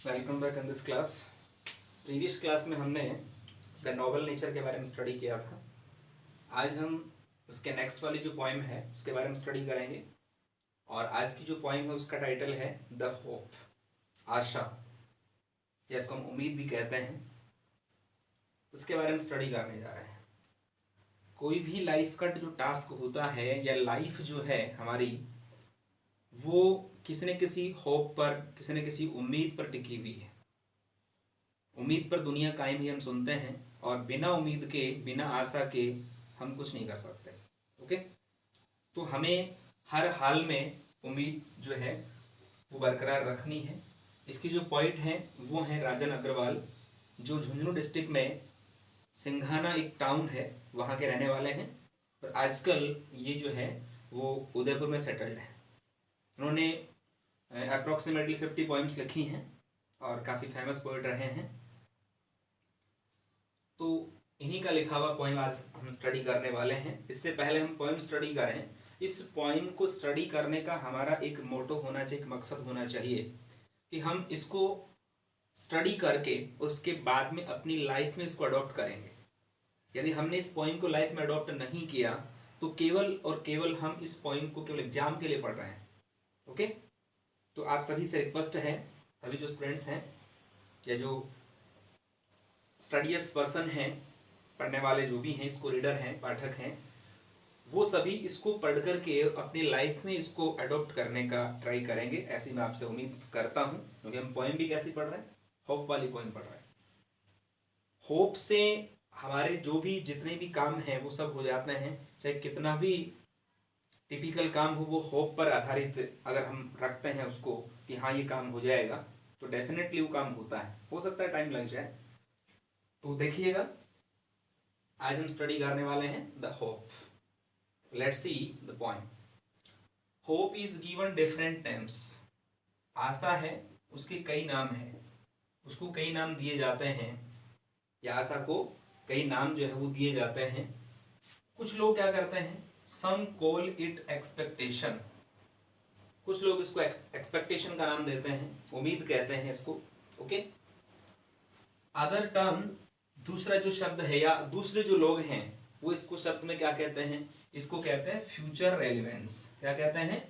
Welcome back in this class. Previous class में हमने the Nobel nature के बारे में स्टडी किया था। आज हम उसके नेक्स्ट वाली जो पोएम है उसके बारे में स्टडी करेंगे। और आज की जो पोएम है उसका टाइटल है द होप, आशा, या इसको हम उम्मीद भी कहते हैं। उसके बारे में स्टडी करने जा रहे हैं। कोई भी लाइफ का जो टास्क होता है या लाइफ जो है हमारी, वो किसी न किसी होप पर, किसी न किसी उम्मीद पर टिकी हुई है। उम्मीद पर दुनिया कायम ही हम सुनते हैं, और बिना उम्मीद के, बिना आशा के हम कुछ नहीं कर सकते। ओके, तो हमें हर हाल में उम्मीद जो है वो बरकरार रखनी है। इसकी जो पॉइंट हैं वो हैं राजन अग्रवाल, जो झुंझुनू डिस्ट्रिक्ट में सिंघाना एक टाउन है, वहाँ के रहने वाले हैं। और आजकल ये जो है वो उदयपुर में सेटल्ड है। उन्होंने अप्रॉक्सीमेटली 50 पोइम्स लिखी हैं और काफ़ी फेमस पोइट रहे हैं। तो इन्हीं का लिखा हुआ पोइम आज हम स्टडी करने वाले हैं। इससे पहले हम पोइम स्टडी करें, इस पोइम को स्टडी करने का हमारा एक मोटो होना चाहिए, एक मकसद होना चाहिए कि हम इसको स्टडी करके उसके बाद में अपनी लाइफ में इसको अडॉप्ट करेंगे। यदि हमने इस पोइम को लाइफ में अडॉप्ट नहीं किया तो केवल और केवल हम इस पोइम को केवल एग्जाम के लिए पढ़ रहे हैं। ओके, तो आप सभी से रिक्वेस्ट है, सभी जो स्टूडेंट्स हैं या जो स्टडीज पर्सन हैं, पढ़ने वाले जो भी हैं, इसको रीडर हैं, पाठक हैं, वो सभी इसको पढ़ करके अपनी लाइफ में इसको अडॉप्ट करने का ट्राई करेंगे, ऐसी मैं आपसे उम्मीद करता हूँ। क्योंकि हम पोएम भी कैसी पढ़ रहे हैं, होप वाली पोएम पढ़ रहे हैं। होप से हमारे जो भी जितने भी काम हैं वो सब हो जाते हैं। चाहे कितना भी टिपिकल काम हो, वो होप पर आधारित अगर हम रखते हैं उसको कि हाँ ये काम हो जाएगा, तो डेफिनेटली वो काम होता है। हो सकता है टाइम लग जाए। तो देखिएगा, आज हम स्टडी करने वाले हैं the hope. Let's see the point. Hope is given different names. आशा है, उसके कई नाम हैं, उसको कई नाम दिए जाते हैं, या आशा को कई नाम जो है वो दिए जाते हैं। कुछ लोग क्या करते हैं, सम कॉल इट एक्सपेक्टेशन। कुछ लोग इसको एक्सपेक्टेशन का नाम देते हैं, उम्मीद कहते हैं इसको। ओके, अदर टर्म, दूसरा जो शब्द है या दूसरे जो लोग हैं वो इसको शब्द में क्या कहते हैं, इसको कहते हैं फ्यूचर रेलिवेंस। क्या कहते हैं,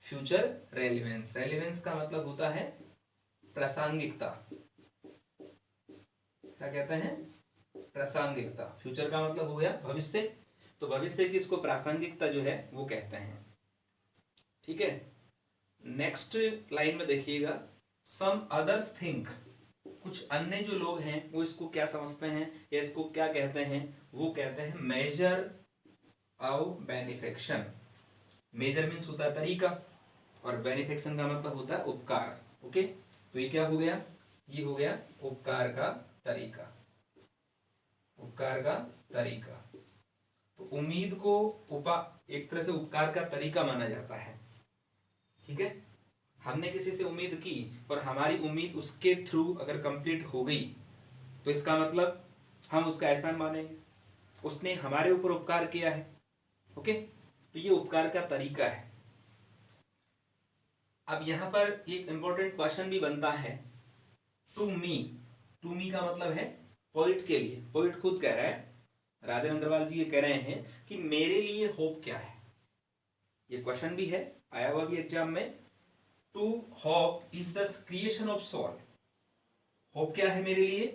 फ्यूचर रेलिवेंस। रेलिवेंस का मतलब होता है प्रासंगिकता। क्या कहते हैं, प्रासंगिकता। फ्यूचर का मतलब हो गया भविष्य, तो भविष्य की इसको प्रासंगिकता जो है वो कहते हैं। ठीक है, नेक्स्ट लाइन में देखिएगा, सम अदर्स थिंक। कुछ अन्य जो लोग हैं वो इसको क्या समझते हैं या इसको क्या कहते हैं, वो कहते हैं मेजर ऑफ बेनिफिक्शन। मेजर मीन्स होता है तरीका, और बेनिफिक्शन का मतलब होता है उपकार। ओके, तो ये क्या हो गया, ये हो गया उपकार का तरीका। उपकार का तरीका, तो उम्मीद को एक तरह से उपकार का तरीका माना जाता है। ठीक है, हमने किसी से उम्मीद की और हमारी उम्मीद उसके थ्रू अगर कंप्लीट हो गई तो इसका मतलब हम उसका एहसान मानेंगे, उसने हमारे ऊपर उपकार किया है। ओके, तो ये उपकार का तरीका है। अब यहां पर एक इंपॉर्टेंट क्वेश्चन भी बनता है, टू मी। टू मी का मतलब है पोइट के लिए। पोइट खुद कह रहा है, राजन अग्रवाल जी ये कह रहे हैं कि मेरे लिए होप क्या है। ये क्वेश्चन भी है, आया हुआ भी एग्जाम में। To hope is the creation of soul. Hope क्या है मेरे लिए,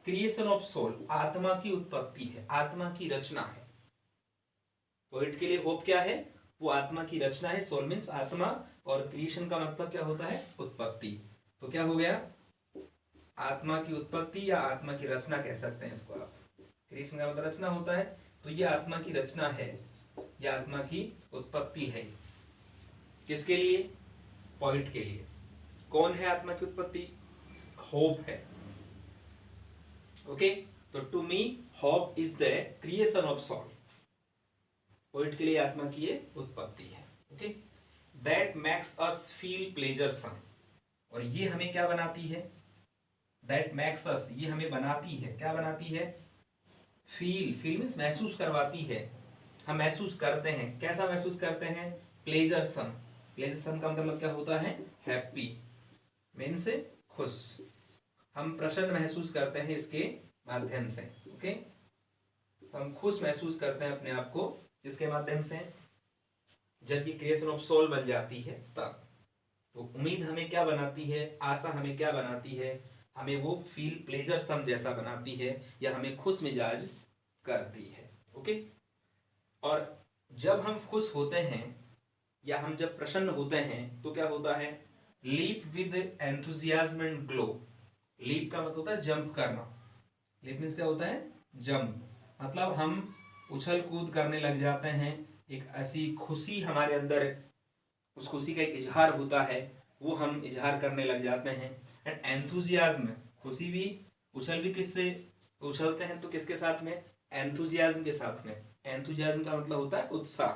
क्रिएशन ऑफ सोल, आत्मा की उत्पत्ति है, आत्मा की रचना है। पोइट के लिए होप क्या है, वो आत्मा की रचना है। सोल मीन्स आत्मा, और क्रिएशन का मतलब क्या होता है, उत्पत्ति। तो क्या हो गया, आत्मा की उत्पत्ति या आत्मा की रचना कह सकते हैं इसको आप। क्रिएशन का मतलब रचना होता है, तो ये आत्मा की रचना है या आत्मा की उत्पत्ति है। किसके लिए, पोइट के लिए। कौन है आत्मा की उत्पत्ति, होप है। ओके, तो to me hope is the creation of soul. Poet के लिए आत्मा की ये उत्पत्ति है। Okay, that makes us feel pleasuresome. और ये हमें क्या बनाती है, दैट मेक्स अस, ये हमें बनाती है, क्या बनाती है, फील। फील मीन्स महसूस करवाती है, हम महसूस करते हैं। कैसा महसूस करते हैं, प्लेजरसम। प्लेजरसम का मतलब क्या होता है, हैप्पी मीन्स खुश। हम प्रसन्न महसूस करते हैं इसके माध्यम से। ओके, तो हम खुश महसूस करते हैं अपने आप को इसके माध्यम से, जब ये क्रिएशन ऑफ सोल बन जाती है तब। तो उम्मीद हमें क्या बनाती है, आशा हमें क्या बनाती है, हमें वो फील प्लेजर सम जैसा बनाती है या हमें खुश मिजाज करती है। ओके, और जब हम खुश होते हैं या हम जब प्रसन्न होते हैं तो क्या होता है, leap with enthusiasm and glow. Leap का मतलब होता है जंप करना। लीप मीन्स क्या होता है, जंप, मतलब हम उछल कूद करने लग जाते हैं, एक ऐसी खुशी हमारे अंदर, उस खुशी का एक इजहार होता है, वो हम इजहार करने लग जाते हैं। एंड एंथुजियाज्म, खुशी भी, उछल भी किससे उछलते हैं तो किसके साथ में, एंथुजियाज्म के साथ में। एंथुजियाज्म का मतलब होता है उत्साह,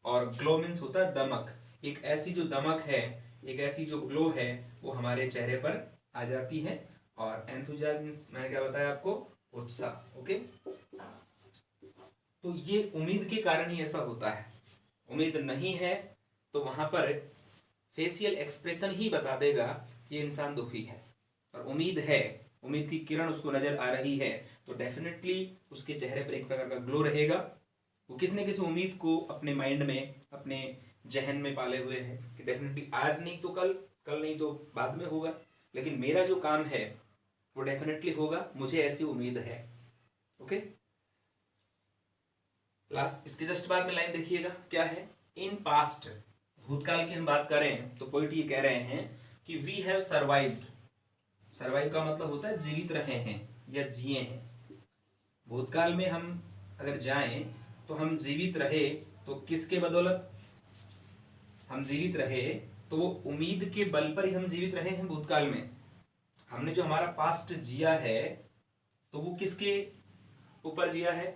और ग्लो मीन्स होता है दमक। एक ऐसी जो दमक है, एक ऐसी जो ग्लो है वो हमारे चेहरे पर आ जाती है। और एंथुजियाज्म मैंने क्या बताया आपको, उत्साह। ओके, तो ये उम्मीद के कारण ही ऐसा होता है। उम्मीद नहीं है तो वहां पर फेशियल एक्सप्रेशन ही बता देगा कि इंसान दुखी है। और उम्मीद है, उम्मीद की किरण उसको नजर आ रही है, तो डेफिनेटली उसके चेहरे पर एक प्रकार का ग्लो रहेगा। वो किसी न किसी उम्मीद को अपने माइंड में, अपने जहन में पाले हुए हैं कि डेफिनेटली आज नहीं तो कल, कल नहीं तो बाद में होगा, लेकिन मेरा जो काम है वो डेफिनेटली होगा, मुझे ऐसी उम्मीद है। ओके, लास्ट इसके जस्ट बाद में लाइन देखिएगा क्या है, इन पास्ट, भूतकाल की हम बात करें तो पोइट ये कह रहे हैं कि वी हैव सर्वाइव्ड। सर्वाइव का मतलब होता है जीवित रहे हैं या जिए हैं। भूतकाल में हम अगर जाएं तो हम जीवित रहे तो किसके बदौलत हम जीवित रहे, तो वो उम्मीद के बल पर ही हम जीवित रहे हैं। भूतकाल में हमने जो हमारा पास्ट जिया है तो वो किसके ऊपर जिया है,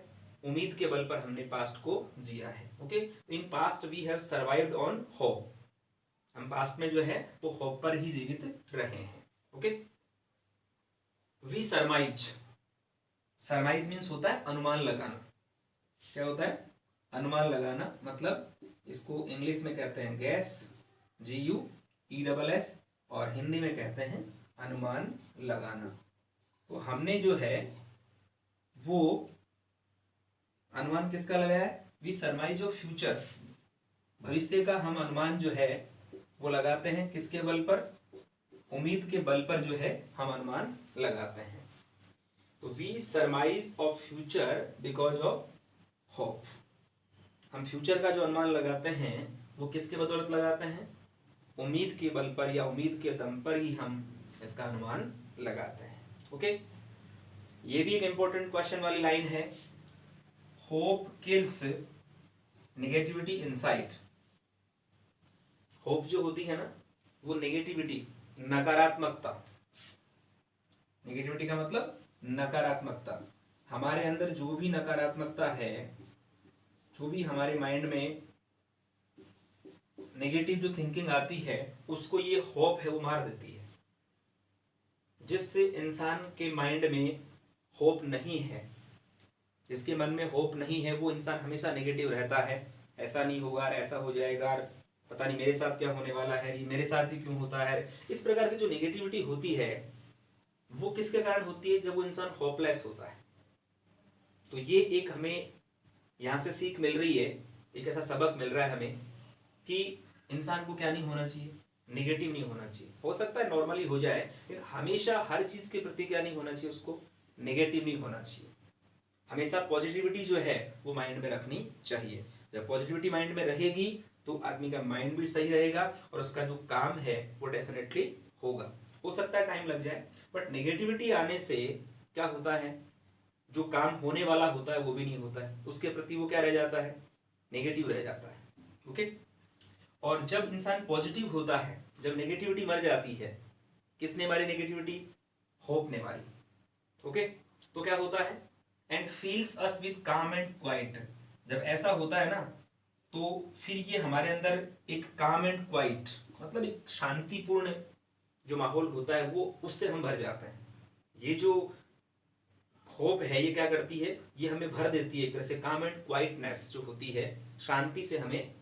उम्मीद के बल पर हमने पास्ट को जिया है। Okay, in past we have survived on hope. हम पास्ट में जो है वो होप पर ही जीवित रहे हैं। Okay, we surmise, surmise means होता है अनुमान लगाना। क्या होता है, अनुमान लगाना, मतलब इसको इंग्लिश में कहते हैं गैस, GUESS, और हिंदी में कहते हैं अनुमान लगाना। तो हमने जो है वो अनुमान किसका लगाया है, वी सरमाइज ऑफ फ्यूचर, भविष्य का हम अनुमान जो है वो लगाते हैं किसके बल पर, उम्मीद के बल पर जो है हम अनुमान लगाते हैं। तो we surmise of future because of hope. हम फ्यूचर का जो अनुमान लगाते हैं वो किसके बदौलत लगाते हैं, उम्मीद के बल पर या उम्मीद के दम पर ही हम इसका अनुमान लगाते हैं। ओके, ये भी एक इंपॉर्टेंट क्वेश्चन वाली लाइन है, hope kills negativity inside. Hope जो होती है ना वो नेगेटिविटी, नकारात्मकता, नेगेटिविटी का मतलब नकारात्मकता, हमारे अंदर जो भी नकारात्मकता है, जो भी हमारे माइंड में नेगेटिव जो थिंकिंग आती है उसको ये होप है वो मार देती है। जिससे इंसान के माइंड में होप नहीं है, जिसके मन में होप नहीं है, वो इंसान हमेशा नेगेटिव रहता है, ऐसा नहीं होगा, ऐसा हो जाएगा, पता नहीं मेरे साथ क्या होने वाला है, ये मेरे साथ ही क्यों होता है। इस प्रकार की जो नेगेटिविटी होती है वो किसके कारण होती है, जब वो इंसान होपलेस होता है। तो ये एक हमें यहाँ से सीख मिल रही है, एक ऐसा सबक मिल रहा है हमें कि इंसान को क्या नहीं होना चाहिए, नेगेटिव नहीं होना चाहिए। हो सकता है नॉर्मली हो जाए, लेकिन हमेशा हर चीज के प्रति क्या नहीं होना चाहिए, उसको नेगेटिव नहीं होना चाहिए। हमेशा पॉजिटिविटी जो है वो माइंड में रखनी चाहिए। जब पॉजिटिविटी माइंड में रहेगी तो आदमी का माइंड भी सही रहेगा और उसका जो काम है वो डेफिनेटली होगा। हो सकता है टाइम लग जाए, बट नेगेटिविटी आने से क्या होता है, जो काम होने वाला होता है वो भी नहीं होता है, उसके प्रति वो क्या रह जाता है, नेगेटिव रह जाता है। ओके, और जब इंसान पॉजिटिव होता है, जब नेगेटिविटी मर जाती है, किसने मारी नेगेटिविटी, होप ने मारी। ओके, तो क्या होता है, एंड फील्स अस विद काम एंड क्वाइट। जब ऐसा होता है ना तो फिर ये हमारे अंदर एक काम एंड क्वाइट, मतलब एक शांतिपूर्ण जो माहौल होता है वो उससे हम भर जाते हैं। ये जो होप है ये क्या करती है, ये हमें भर देती है एक तरह से, काम एंड क्वाइटनेस जो होती है, शांति से हमें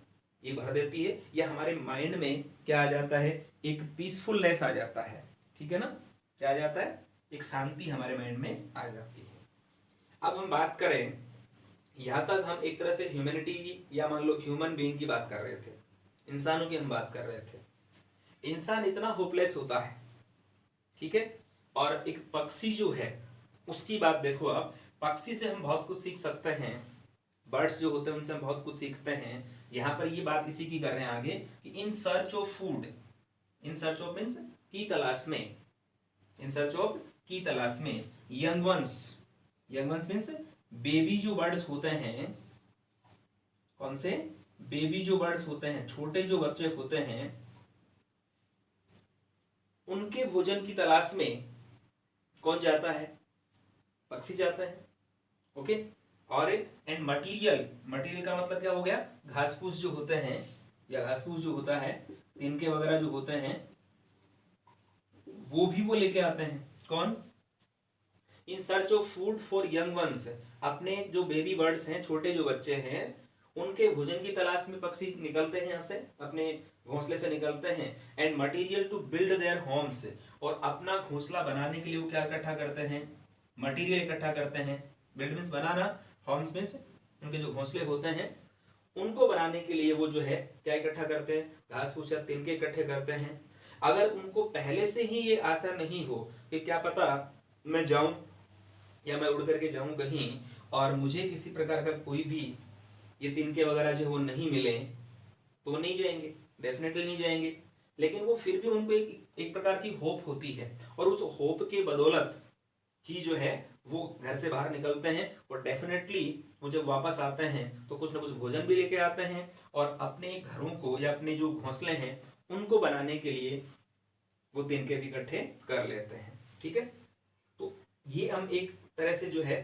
ये भर देती है, या हमारे माइंड में क्या आ जाता है, एक पीसफुलनेस आ जाता है। ठीक है ना, क्या आ जाता है, एक शांति हमारे माइंड में आ जाती है। अब हम बात करें, यहाँ तक हम एक तरह से ह्यूमैनिटी की या मान लो ह्यूमन बीइंग की बात कर रहे थे, इंसानों की हम बात कर रहे थे। इंसान इतना होपलेस होता है, ठीक है। और एक पक्षी जो है उसकी बात देखो आप, पक्षी से हम बहुत कुछ सीख सकते हैं, बर्ड्स जो होते हैं उनसे हम बहुत कुछ सीखते हैं। यहाँ पर ये बात इसी की कर रहे हैं आगे कि in search of food, in search of means की तलाश में, इन सर्च ऑफ की तलाश में, young ones, young ones means baby जो बर्ड्स होते हैं, कौन से, बेबी जो बर्ड्स होते हैं, छोटे जो बच्चे होते हैं, उनके भोजन की तलाश में कौन जाता है, पक्षी जाता है, ओके। और एंड मटीरियल, मटीरियल का मतलब क्या हो गया, घास फूस जो होते हैं या घास फूस जो होता है, तिनके वगैरह जो होते हैं, वो भी वो लेके आते हैं, कौन, in search of food for young ones, अपने जो बेबी बर्ड्स हैं, छोटे जो बच्चे हैं, उनके भोजन की तलाश में पक्षी निकलते हैं यहाँ से, अपने घोंसले से निकलते हैं। And material to build their homes, और अपना घोंसला बनाने के लिए वो क्या इकट्ठा करते हैं, मटेरियल इकट्ठा करते हैं। बिल्ड मीन्स बनाना, होम्स मीन्स उनके जो घोंसले होते हैं उनको बनाने के लिए वो जो है क्या इकट्ठा करते हैं, घास फूस या तिनके इकट्ठे करते हैं। अगर उनको पहले से ही ये आशा नहीं हो कि क्या पता मैं जाऊं या मैं उड़ करके जाऊं कहीं और मुझे किसी प्रकार का कोई भी ये तिनके वगैरह जो वो नहीं मिले, तो वो नहीं जाएंगे, डेफिनेटली नहीं जाएंगे। लेकिन वो फिर भी उनको एक प्रकार की होप होती है, और उस होप के बदौलत ही जो है वो घर से बाहर निकलते हैं, और डेफिनेटली वो जब वापस आते हैं तो कुछ ना कुछ भोजन भी लेके आते हैं, और अपने घरों को या अपने जो घोंसले हैं उनको बनाने के लिए वो तिनके भी इकट्ठे कर लेते हैं, ठीक है। तो ये हम एक तरह से जो है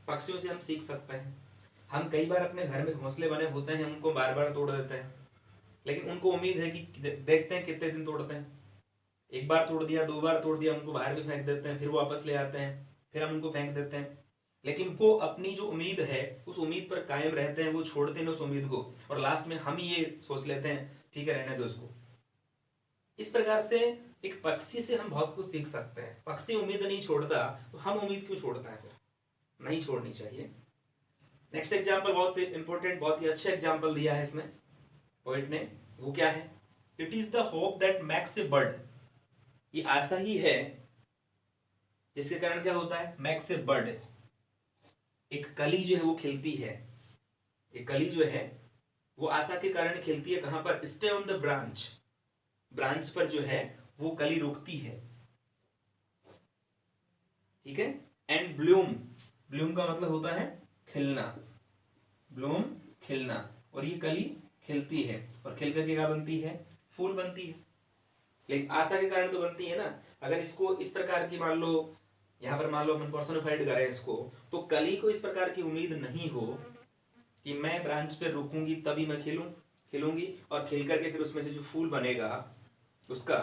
पक्षियों से हम सीख सकते हैं। हम कई बार अपने घर में घोंसले बने होते हैं, उनको बार बार तोड़ देते हैं, लेकिन उनको उम्मीद है कि देखते हैं कितने दिन तोड़ते हैं, एक बार तोड़ दिया, दो बार तोड़ दिया, उनको बाहर भी फेंक देते हैं, फिर वापस ले आते हैं, फिर हम उनको फेंक देते हैं। लेकिन वो अपनी जो उम्मीद है उस उम्मीद पर कायम रहते हैं, वो छोड़ते नहीं उस उम्मीद को, और लास्ट में हम ये सोच लेते हैं ठीक है रहने दो इसको। इस प्रकार से एक पक्षी से हम बहुत कुछ सीख सकते हैं। पक्षी उम्मीद नहीं छोड़ता तो हम उम्मीद क्यों छोड़ता है, फिर नहीं छोड़नी चाहिए। नेक्स्ट एग्जाम्पल बहुत इंपॉर्टेंट, बहुत ही अच्छा एग्जाम्पल दिया है इसमें पोइट ने, वो क्या है, it is the hope that max A bird, ये आशा ही है जिसके कारण क्या होता है, मैक्स ए बर्ड, एक कली जो है वो खिलती है, एक कली जो है वो आशा के कारण खिलती है, कहां पर, stay on the branch, branch पर जो है वो कली रुकती है, ठीक है। एंड ब्लूम, ब्लूम का मतलब होता है खिलना, ब्लूम खिलना, और ये कली खिलती है, और खिल करके क्या बनती है, फूल बनती है। लेकिन आशा के कारण तो बनती है ना। अगर इसको इस प्रकार की मान लो, यहाँ पर मान लो हम पर्सोनिफाइड करें इसको, तो कली को इस प्रकार की उम्मीद नहीं हो कि मैं ब्रांच पे रुकूंगी तभी मैं खिलूंगी, और खिल करके फिर उसमें से जो फूल बनेगा उसका,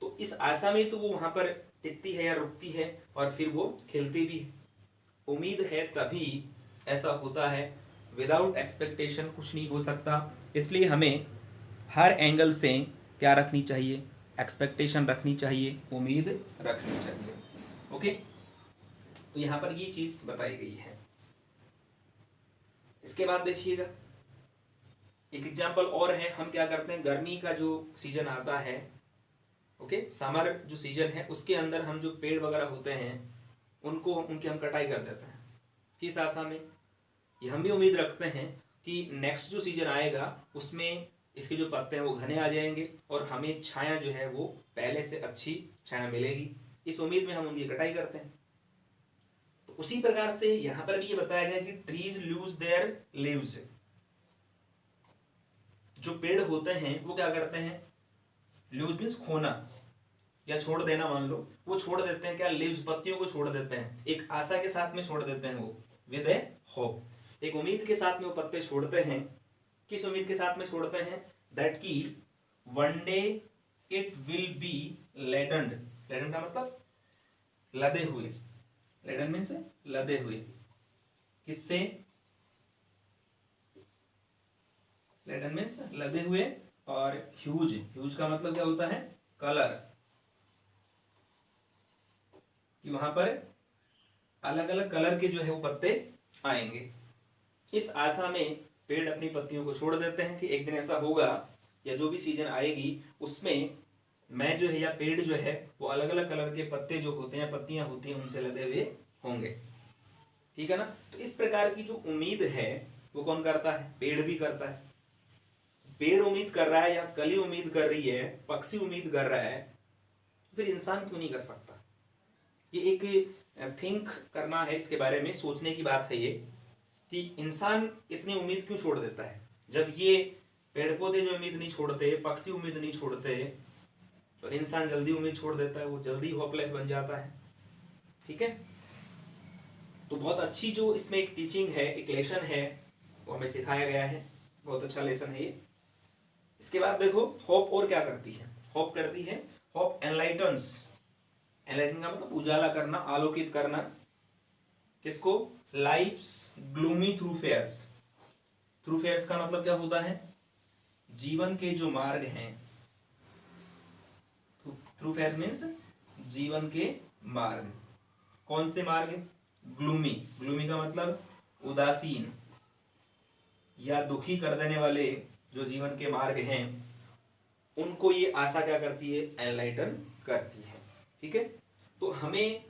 तो इस आशा में तो वो वहां पर टिकती है या रुकती है, और फिर वो खिलती भी है। उम्मीद है तभी ऐसा होता है, विदाउट एक्सपेक्टेशन कुछ नहीं हो सकता। इसलिए हमें हर एंगल से क्या रखनी चाहिए, एक्सपेक्टेशन रखनी चाहिए, उम्मीद रखनी चाहिए, ओके। तो यहाँ पर ये चीज बताई गई है। इसके बाद देखिएगा एक एग्जाम्पल और है, हम क्या करते हैं, गर्मी का जो सीजन आता है, ओके, समर जो सीजन है उसके अंदर हम जो पेड़ वगैरह होते हैं उनको उनकी हम कटाई कर देते हैं, किस आशा में, ये हम भी उम्मीद रखते हैं कि नेक्स्ट जो सीजन आएगा उसमें इसके जो पत्ते हैं वो घने आ जाएंगे, और हमें छाया जो है वो पहले से अच्छी छाया मिलेगी, इस उम्मीद में हम उनकी कटाई करते हैं। तो उसी प्रकार से यहाँ पर भी ये बताया गया कि ट्रीज लूज देयर लीव्स, जो पेड़ होते हैं वो क्या करते हैं, लूज मीन्स खोना या छोड़ देना, मान लो वो छोड़ देते हैं क्या, लीव्स, पत्तियों को छोड़ देते हैं, एक आशा के साथ में छोड़ देते हैं, वो विद ए होप, एक उम्मीद के साथ में वो पत्ते छोड़ते हैं। किस उम्मीद के साथ में छोड़ते हैं, दैट की one day it will be ladened, laden का मतलब लदे हुए, लेडन मीन्स लदे हुए, किससे, लेडन मीन्स लदे हुए, और ह्यूज, ह्यूज का मतलब क्या होता है, कलर, कि वहां पर अलग अलग कलर के जो है वो पत्ते आएंगे। इस आशा में पेड़ अपनी पत्तियों को छोड़ देते हैं कि एक दिन ऐसा होगा या जो भी सीजन आएगी उसमें मैं जो है या पेड़ जो है वो अलग अलग कलर के पत्ते जो होते हैं, पत्तियां होती हैं, उनसे लदे हुए होंगे। ठीक है ना। तो इस प्रकार की जो उम्मीद है वो कौन करता है? पेड़ भी करता है। पेड़ उम्मीद कर रहा है या कली उम्मीद कर रही है, पक्षी उम्मीद कर रहा है, फिर इंसान क्यों नहीं कर सकता? ये एक थिंक करना है, इसके बारे में सोचने की बात है ये, कि इंसान इतनी उम्मीद क्यों छोड़ देता है। जब ये पेड़ पौधे जो उम्मीद नहीं छोड़ते, पक्षी उम्मीद नहीं छोड़ते, और इंसान जल्दी उम्मीद छोड़ देता है, वो जल्दी होपलेस बन जाता है। ठीक है। तो बहुत अच्छी जो इसमें एक टीचिंग है, एक लेसन है, वो हमें सिखाया गया है। बहुत अच्छा लेसन है ये। इसके बाद देखो होप और क्या करती है। होप करती है, होप एनलाइटन्स। एनलाइटन का मतलब उजाला करना, आलोकित करना। किसको? Life's gloomy through fears. Through fears का मतलब क्या होता है? जीवन के जो मार्ग हैं। थ्रू फेयर्स मीन्स जीवन के मार्ग। कौन से मार्ग? ग्लूमी। ग्लूमी का मतलब उदासीन या दुखी कर देने वाले जो जीवन के मार्ग हैं, उनको ये आशा क्या करती है? एनलाइटन करती है। ठीक है। तो हमें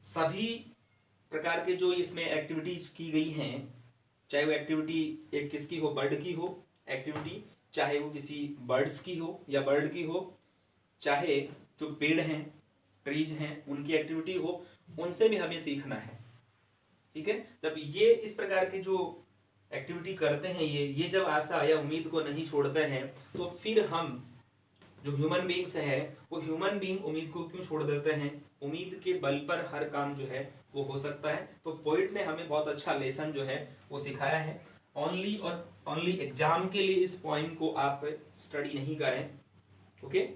सभी प्रकार के जो इसमें एक्टिविटीज की गई हैं, चाहे वो एक्टिविटी एक किसकी हो, बर्ड की हो एक्टिविटी, चाहे वो किसी बर्ड्स की हो या बर्ड की हो, चाहे जो पेड़ हैं, ट्रीज हैं, उनकी एक्टिविटी हो, उनसे भी हमें सीखना है। ठीक है। जब ये इस प्रकार की जो एक्टिविटी करते हैं, ये जब आशा या उम्मीद को नहीं छोड़ते हैं, तो फिर हम जो ह्यूमन बींग्स है, वो ह्यूमन बींग उम्मीद को क्यों छोड़ देते हैं? उम्मीद के बल पर हर काम जो है वो हो सकता है। तो पोइट ने हमें बहुत अच्छा लेसन जो है वो सिखाया है। ओनली और ओनली एग्जाम के लिए इस पॉइंट को आप स्टडी नहीं करें। ओके,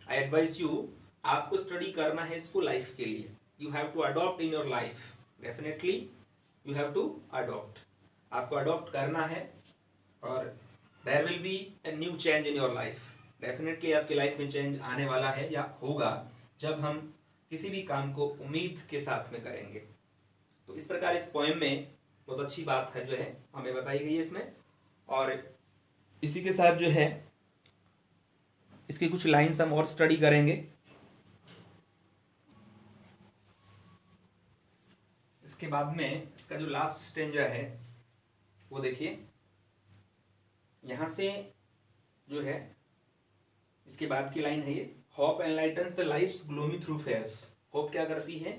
आई एडवाइस यू, आपको स्टडी करना है इसको लाइफ के लिए। You have to adopt in your life. Definitely you have to adopt. आपको अडॉप्ट करना है और there will be a new change in your life. Definitely आपकी लाइफ में चेंज आने वाला है या होगा जब हम किसी भी काम को उम्मीद के साथ में करेंगे। तो इस प्रकार इस पोएम में बहुत अच्छी बात है जो है हमें बताई गई है इसमें। और इसी के साथ जो है इसके कुछ लाइन्स हम और स्टडी करेंगे। इसके बाद में इसका जो लास्ट स्टेंजा है वो देखिए, यहां से जो है इसके बाद की लाइन है ये, hope enlightens the life's gloomy through fares. Hope क्या करती है?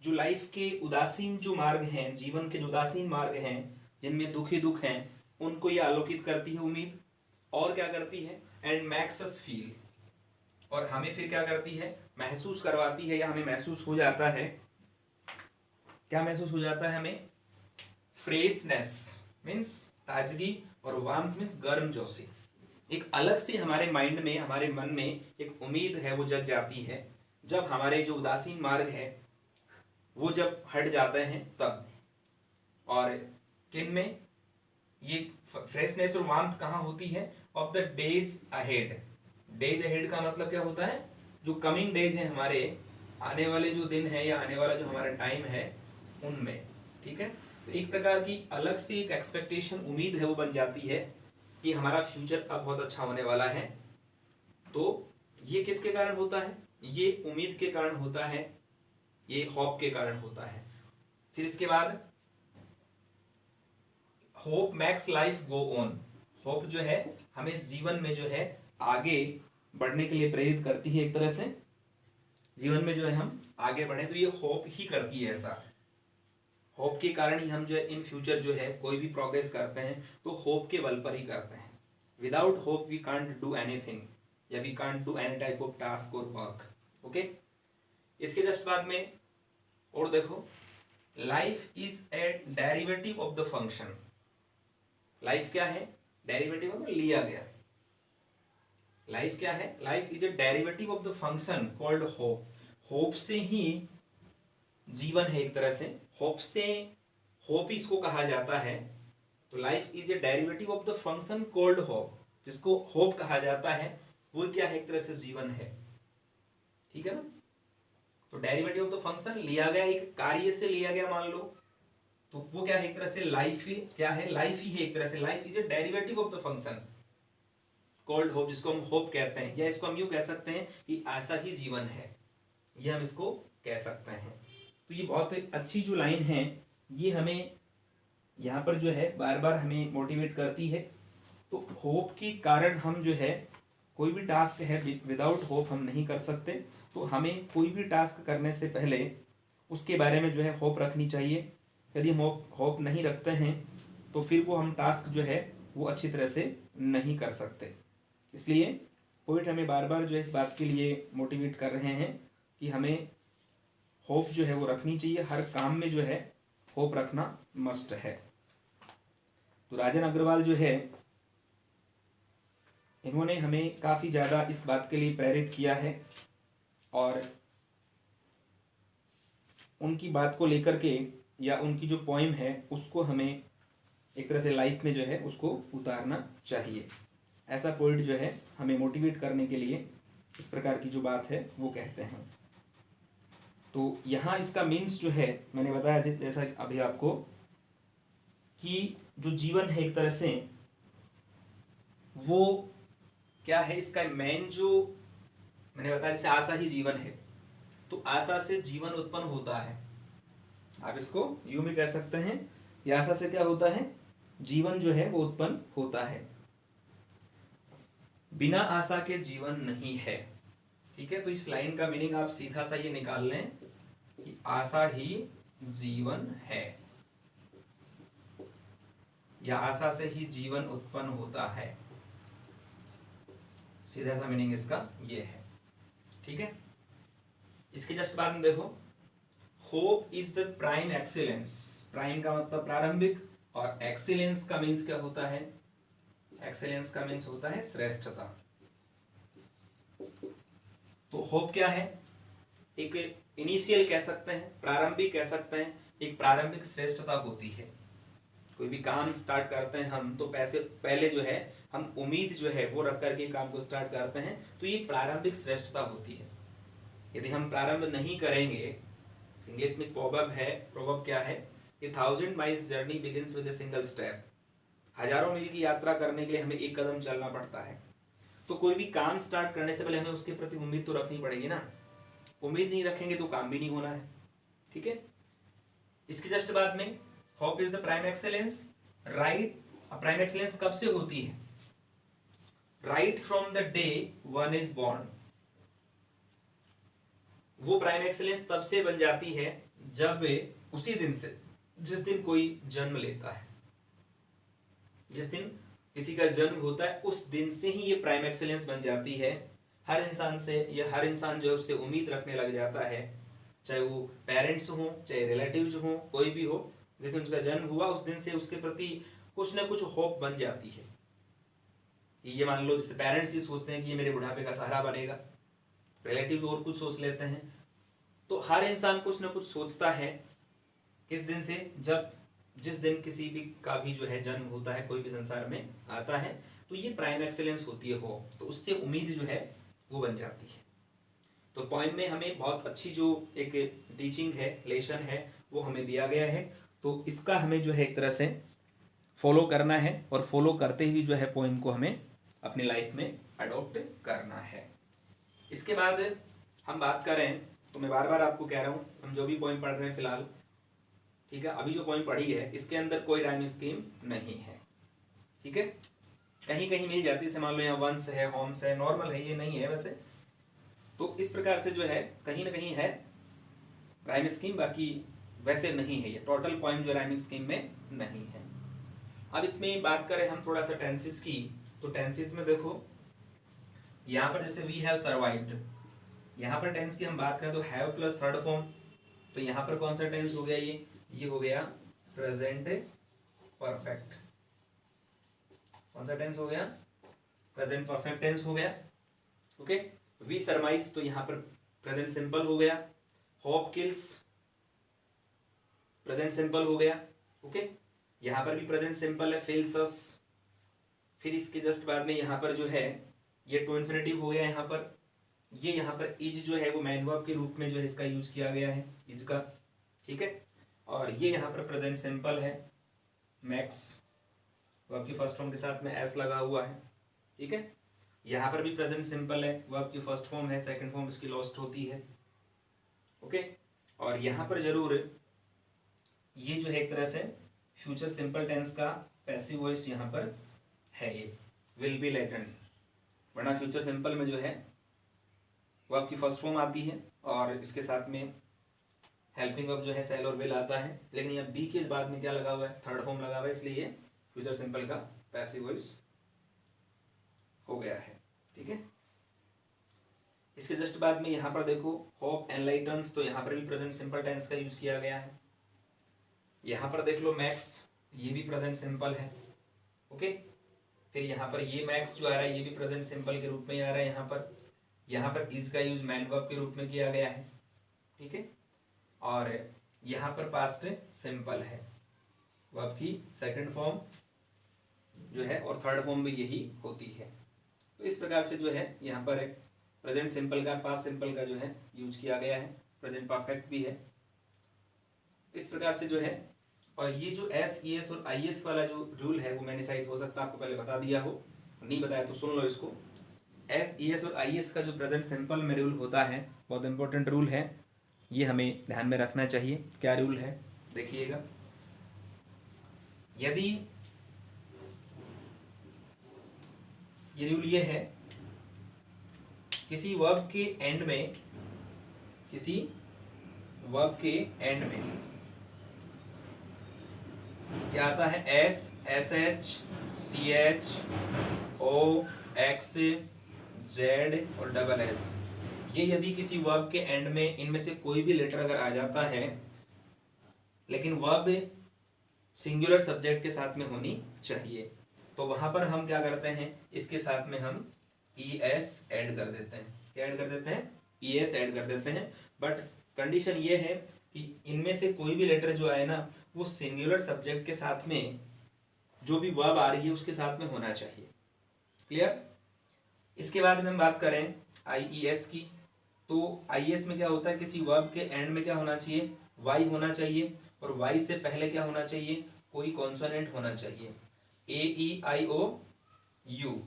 जो लाइफ के उदासीन जो मार्ग हैं, जीवन के जो उदासीन मार्ग हैं, जिनमें दुख ही दुख हैं, उनको ये आलोकित करती है उम्मीद। और क्या करती है? एंड मैक्स अस फील, और हमें फिर क्या करती है? महसूस करवाती है, या हमें महसूस हो जाता है। क्या महसूस हो जाता है हमें? फ्रेशनेस मीन्स ताजगी, और वार्मथ मीन्स गर्म जोशी। एक अलग से हमारे माइंड में, हमारे मन में एक उम्मीद है वो जग जाती है जब हमारे जो उदासीन मार्ग है वो जब हट जाते हैं तब। और किन में ये फ्रेशनेस और वार्मथ कहाँ होती है? Of the days ahead. Days ahead का मतलब क्या होता है? जो कमिंग डेज है, हमारे आने वाले जो दिन है या आने वाला जो हमारा टाइम है उनमें। ठीक है। तो एक प्रकार की अलग से एक एक्सपेक्टेशन, उम्मीद है वो बन जाती है कि हमारा फ्यूचर अब बहुत अच्छा होने वाला है। तो ये किसके कारण होता है? ये उम्मीद के कारण होता है, ये होप के कारण होता है। फिर इसके बाद hope max life go on. Hope जो है हमें जीवन में जो है आगे बढ़ने के लिए प्रेरित करती है। एक तरह से जीवन में जो है हम आगे बढ़े, तो ये होप ही करती है ऐसा। होप के कारण ही हम जो है इन फ्यूचर जो है कोई भी प्रोग्रेस करते हैं तो होप के बल पर ही करते हैं। Without hope we can't do anything, या we can't do any type of task और वर्क। ओके, इसके जस्ट बाद में और देखो, life is a derivative of the function. Life क्या है? डेरिवेटिव मतलब लिया गया। लाइफ क्या है? Life is a derivative of the function called hope. Hope से ही जीवन है एक तरह से, होप से, होप इसको कहा जाता है। तो life is a derivative of the function called hope, जिसको होप कहा जाता है, वो क्या है? एक तरह से जीवन है। ठीक है ना। तो डेरिवेटिव ऑफ द फंक्शन लिया गया, एक कार्य से लिया गया मान लो, तो वो क्या है, एक तरह से लाइफ ही क्या है, लाइफ ही है एक तरह से। Life is a derivative of the function called hope, जिसको हम होप कहते हैं, या इसको हम यूं कह सकते हैं कि ऐसा ही जीवन है, ये हम इसको कह सकते हैं। तो ये बहुत अच्छी जो लाइन है, ये हमें यहाँ पर जो है बार बार हमें मोटिवेट करती है। तो होप के कारण हम जो है कोई भी टास्क है विदाउट होप हम नहीं कर सकते। तो हमें कोई भी टास्क करने से पहले उसके बारे में जो है होप रखनी चाहिए। यदि हम होप नहीं रखते हैं तो फिर वो हम टास्क जो है वो अच्छी तरह से नहीं कर सकते। इसलिए पोइट हमें बार बार जो है इस बात के लिए मोटिवेट कर रहे हैं कि हमें होप जो है वो रखनी चाहिए, हर काम में जो है होप रखना मस्ट है। तो राजन अग्रवाल जो है इन्होंने हमें काफ़ी ज़्यादा इस बात के लिए प्रेरित किया है, और उनकी बात को लेकर के या उनकी जो पोइम है उसको हमें एक तरह से लाइफ में जो है उसको उतारना चाहिए। ऐसा पोइट जो है हमें मोटिवेट करने के लिए इस प्रकार की जो बात है वो कहते हैं। तो यहाँ इसका मीन्स जो है मैंने बताया जैसा अभी आपको कि जो जीवन है एक तरह से वो क्या है, इसका मेन जो मैंने बताया जैसे आशा ही जीवन है, तो आशा से जीवन उत्पन्न होता है। आप इसको यूं भी कह सकते हैं कि आशा से क्या होता है, जीवन जो है वो उत्पन्न होता है। बिना आशा के जीवन नहीं है। ठीक है, तो इस लाइन का मीनिंग आप सीधा सा ये निकाल लें कि आशा ही जीवन है, या आशा से ही जीवन उत्पन्न होता है। सीधा सा मीनिंग इसका ये है। ठीक है, इसके जस्ट बाद में देखो, hope is the prime excellence. Prime का मतलब प्रारंभिक, और एक्सीलेंस का मीन्स क्या होता है, एक्सीलेंस का मीन्स होता है श्रेष्ठता। तो होप क्या है, एक इनिशियल कह सकते हैं, प्रारंभिक कह सकते हैं, एक प्रारंभिक श्रेष्ठता होती है। कोई भी काम स्टार्ट करते हैं हम तो पहले जो है हम उम्मीद जो है वो रख करके काम को स्टार्ट करते हैं, तो ये प्रारंभिक श्रेष्ठता होती है। यदि हम प्रारंभ नहीं करेंगे, इंग्लिश में प्रोवर्ब है, प्रोवर्ब क्या है कि 1000 miles journey begins with a single step. हजारों मील की यात्रा करने के लिए हमें एक कदम चलना पड़ता है। तो कोई भी काम स्टार्ट करने से पहले हमें उसके प्रति उम्मीद तो रखनी पड़ेगी ना। उम्मीद नहीं रखेंगे तो काम भी नहीं होना है। ठीक है, इसके जस्ट बाद में hope is the prime excellence. Right, prime excellence कब से होती है, right from the day one is born. वो प्राइम एक्सेलेंस तब से बन जाती है जब उसी दिन से, जिस दिन कोई जन्म लेता है, जिस दिन किसी का जन्म होता है उस दिन से ही ये प्राइम एक्सेलेंस बन जाती है। हर इंसान से, या हर इंसान जो है उससे उम्मीद रखने लग जाता है, चाहे वो पेरेंट्स हो, चाहे रिलेटिव्स हो, कोई भी हो, जैसे उसका जन्म हुआ उस दिन से उसके प्रति कुछ ना कुछ होप बन जाती है। ये मान लो जैसे पेरेंट्स ही सोचते हैं कि ये मेरे बुढ़ापे का सहारा बनेगा, रिलेटिव्स और कुछ सोच लेते हैं। तो हर इंसान कुछ ना कुछ सोचता है किस दिन से, जब जिस दिन किसी भी का भी जो है जन्म होता है, कोई भी संसार में आता है, तो ये प्राइम एक्सेलेंस होती है होप। तो उससे उम्मीद जो है वो बन जाती है। तो पॉइंट में हमें बहुत अच्छी जो एक टीचिंग है, लेसन है, वो हमें दिया गया है। तो इसका हमें जो है एक तरह से फॉलो करना है, और फॉलो करते हुए जो है पॉइंट को हमें अपनी लाइफ में अडॉप्ट करना है। इसके बाद हम बात करें तो मैं बार बार आपको कह रहा हूँ, हम जो भी पॉइंट पढ़ रहे हैं फिलहाल, ठीक है, अभी जो पॉइंट पढ़ी है इसके अंदर कोई राइम स्कीम नहीं है। ठीक है, कहीं कहीं मिल जाती है, मान लो यहाँ वंस है, होम्स है, नॉर्मल है, ये नहीं है वैसे। तो इस प्रकार से जो है कहीं ना कहीं है राइम स्कीम, बाकी वैसे नहीं है, ये टोटल पॉइंट जो राइमिंग स्कीम में नहीं है। अब इसमें बात करें हम थोड़ा सा टेंसेस की, तो टेंसेस में देखो यहाँ पर जैसे वी हैव सर्वाइव्ड, यहाँ पर टेंस की हम बात करें तो हैव प्लस थर्ड फॉर्म, तो यहाँ पर कौन सा टेंस हो गया, ये हो गया प्रेजेंट परफेक्ट। कौन सा टेंस हो गया, प्रेजेंट परफेक्ट टेंस हो गया। ओके, वी सरमाइज, तो यहाँ पर प्रेजेंट सिंपल हो गया। होप किल्स, प्रेजेंट सिंपल हो गया। ओके, यहाँ पर भी प्रेजेंट सिंपल है, फेल्स अस। फिर इसके जस्ट बाद में यहाँ पर जो है ये टू इन्फिनेटिव हो गया यहाँ पर, ये यहाँ पर इज जो है वो मैन वर्ब के रूप में जो है इसका यूज किया गया है, इज का, ठीक है। और ये यहाँ पर प्रेजेंट सिंपल है, मैक्स वर्ब की फर्स्ट फॉर्म के साथ में एस लगा हुआ है, ठीक है। यहाँ पर भी प्रेजेंट सिंपल है, वर्ब की फर्स्ट फॉर्म है, सेकंड फॉर्म इसकी लॉस्ट होती है, ओके। और यहाँ पर जरूर ये जो है एक तरह से फ्यूचर सिंपल टेंस का पैसिव वॉइस यहाँ पर है, ये विल बी लेटेंट, वरना फ्यूचर सिंपल में जो है वर्ब की फर्स्ट फॉर्म आती है और इसके साथ में हेल्पिंग वर्ब जो है सेल और विल आता है, लेकिन यहाँ बी के बाद में क्या लगा हुआ है, थर्ड फॉर्म लगा हुआ है, इसलिए ये फ्यूचर सिंपल का पैसिव वॉइस हो गया है, ठीक है। इसके जस्ट बाद में यहाँ पर देखो होप एनलाइटन्स, तो यहाँ पर भी प्रेजेंट सिंपल टेंस का यूज किया गया है। यहाँ पर देख लो मैक्स, ये भी प्रेजेंट सिंपल है, ओके। फिर यहाँ पर ये मैक्स जो आ रहा है ये भी प्रेजेंट सिंपल के रूप में आ रहा है। यहाँ पर इज का यूज मैन वर्ब के रूप में किया गया है, ठीक है। और यहाँ पर पास्ट सिंपल है, वर्ब की सेकंड फॉर्म जो है और थर्ड फॉर्म भी यही होती है। तो इस प्रकार से जो है यहाँ पर प्रेजेंट सिंपल का, पास्ट सिंपल का जो है यूज किया गया है, प्रेजेंट परफेक्ट भी है, इस प्रकार से जो है। और ये जो एस, ई एस और आई एस वाला जो रूल है वो मैंने शायद हो सकता है आपको पहले बता दिया हो, नहीं बताया तो सुन लो इसको। एस, ई एस और आई एस का जो प्रेजेंट सिंपल में रूल होता है बहुत इंपॉर्टेंट रूल है, ये हमें ध्यान में रखना चाहिए। क्या रूल है देखिएगा, यदि ये रूल ये है किसी वर्ब के एंड में, किसी वर्ब के एंड में क्या आता है, S, S H, C H, O, X, Z और डबल एस, ये यदि किसी वर्ब के एंड में इनमें से कोई भी लेटर अगर आ जाता है लेकिन वर्ब सिंगुलर सब्जेक्ट के साथ में होनी चाहिए, तो वहां पर हम क्या करते हैं, इसके साथ में हम ई एस ऐड कर देते हैं। क्या ऐड कर देते हैं, ई एस ऐड कर देते हैं। बट कंडीशन ये है कि इनमें से कोई भी लेटर जो आए ना वो सिंगुलर सब्जेक्ट के साथ में जो भी वर्ब आ रही है उसके साथ में होना चाहिए। क्लियर। इसके बाद में हम बात करें आई ई एस की, तो आई एस में क्या होता है, किसी वर्ब के एंड में क्या होना चाहिए, वाई होना चाहिए, और वाई से पहले क्या होना चाहिए, कोई कॉन्सोनेंट होना चाहिए, ए ई आई ओ यू,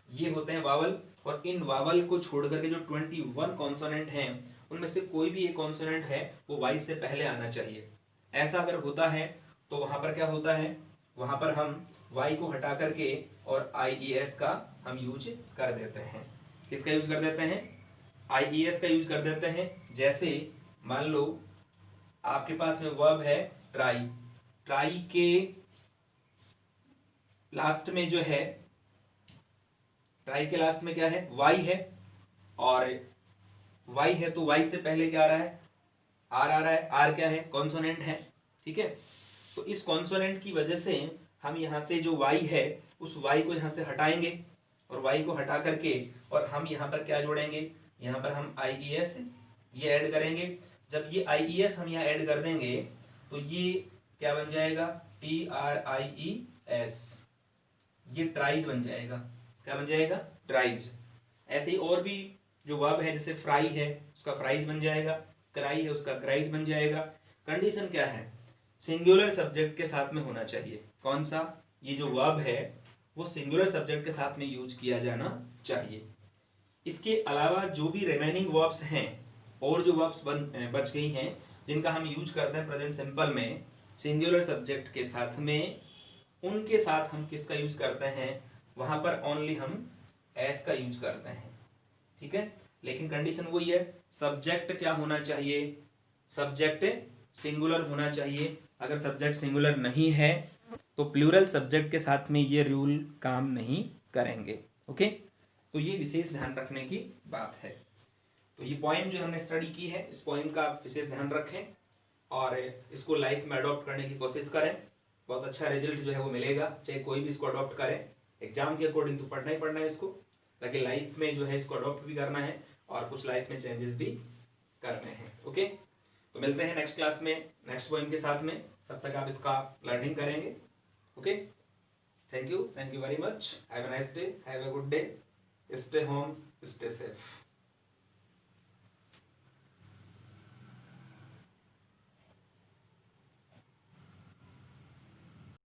ये होते हैं वावल। और इन वावल को छोड़ करके जो 21 कॉन्सोनेंट हैं उनमें से कोई भी एक कॉन्सोनेंट है वो वाई से पहले आना चाहिए। ऐसा अगर होता है तो वहां पर क्या होता है, वहां पर हम वाई को हटा करके और आई ई एस का हम यूज कर देते हैं। किसका यूज कर देते हैं, आई ई एस का यूज कर देते हैं। जैसे मान लो आपके पास में वर्ब है ट्राई, ट्राई के लास्ट में जो है, ट्राई के लास्ट में क्या है, वाई है, और वाई है तो वाई से पहले क्या आ रहा है, आर आ रहा है। आर क्या है, कॉन्सोनेंट है, ठीक है। तो इस कॉन्सोनेंट की वजह से हम यहाँ से जो वाई है उस वाई को यहाँ से हटाएंगे, और वाई को हटा करके और हम यहाँ पर क्या जोड़ेंगे, यहाँ पर हम आई ई एस ये ऐड करेंगे। जब ये आई ई एस हम यहाँ ऐड कर देंगे तो ये क्या बन जाएगा, टी आर आई ई एस, ये ट्राइज बन जाएगा। क्या बन जाएगा, ट्राइज। ऐसे ही और भी जो वर्ब है, जैसे फ्राई है उसका फ्राइज बन जाएगा, क्राई है उसका क्राइज बन जाएगा। कंडीशन क्या है, सिंगुलर सब्जेक्ट के साथ में होना चाहिए। कौन सा, ये जो वर्ब है वो सिंगुलर सब्जेक्ट के साथ में यूज किया जाना चाहिए। इसके अलावा जो भी रिमेनिंग वर्ब्स हैं और जो वर्ब्स बच गई हैं जिनका हम यूज करते हैं प्रेजेंट सिंपल में सिंगुलर सब्जेक्ट के साथ में, उनके साथ हम किसका यूज करते हैं, वहां पर ओनली हम एस का यूज करते हैं, ठीक है। लेकिन कंडीशन वही है, सब्जेक्ट क्या होना चाहिए, सब्जेक्ट सिंगुलर होना चाहिए। अगर सब्जेक्ट सिंगुलर नहीं है तो प्लूरल सब्जेक्ट के साथ में ये रूल काम नहीं करेंगे, ओके। तो ये विशेष ध्यान रखने की बात है। तो ये पॉइंट जो हमने स्टडी की है इस पॉइंट का विशेष ध्यान रखें और इसको लाइफ में अडॉप्ट करने की कोशिश करें। बहुत अच्छा रिजल्ट जो है वो मिलेगा, चाहे कोई भी इसको अडॉप्ट करे। एग्जाम के अकॉर्डिंग तो पढ़ना ही पढ़ना है इसको, लेकिन लाइफ में जो है इसको अडॉप्ट भी करना है और कुछ लाइफ में चेंजेस भी करने हैं, ओके। तो मिलते हैं नेक्स्ट क्लास में नेक्स्ट पॉइंट के साथ में, तब तक आप इसका लर्निंग करेंगे, okay. Thank you very much, have a nice day, have a good day, stay home, stay safe.